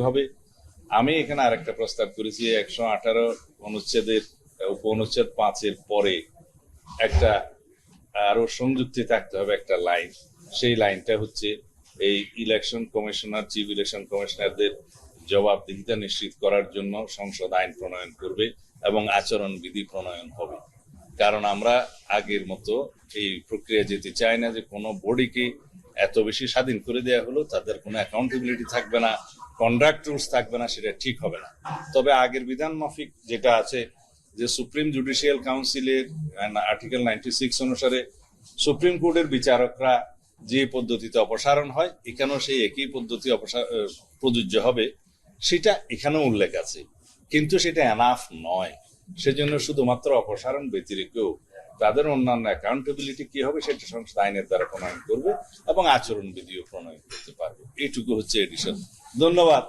হবে। আমি এখানে আরেকটা প্রস্তাব করেছি, 118 অনুচ্ছেদের উপ অনুচ্ছেদ 5-এর পরে একটা আরো সংযুক্তি থাকতে হবে একটা লাইন। সেই লাইনটা হচ্ছে এই ইলেকশন কমিশনার, চিফ ইলেকশন কমিশনারদের জবাবদিহিতা নিশ্চিত করার জন্য সংসদ আইন প্রণয়ন করবে এবং আচরণবিধি প্রণয়ন হবে। কারণ আমরা আগের মতো এই প্রক্রিয়া যেতে চাই না যে কোনো বডিকে এত বেশি স্বাধীন করে দেওয়া হলো, তাদের কোনো অ্যাকাউন্টেবিলিটি থাকবে না, কন্ডাক্ট রুলস থাকবে না, সেটা ঠিক হবে না। তবে আগের বিধান মাফিক যেটা আছে যে সুপ্রিম জুডিশিয়াল কাউন্সিলের আর্টিকেল 96 অনুসারে সুপ্রিম কোর্টের বিচারকরা যে পদ্ধতিতে অপসারণ হয়, এখানেও সেই একই পদ্ধতি প্রযোজ্য হবে, সেটা এখানেও উল্লেখ আছে। কিন্তু সেটা এনাফ নয়। সেজন্য শুধুমাত্র অপসারণ ব্যতিরেক তাদের অন্যান্য অ্যাকাউন্টেবিলিটি কি হবে সেটা সংসদ আইনের দ্বারা প্রণয়ন করবে এবং আচরণবিধিও প্রণয়ন করতে পারবে। এইটুকু হচ্ছে এডিশন। ধন্যবাদ।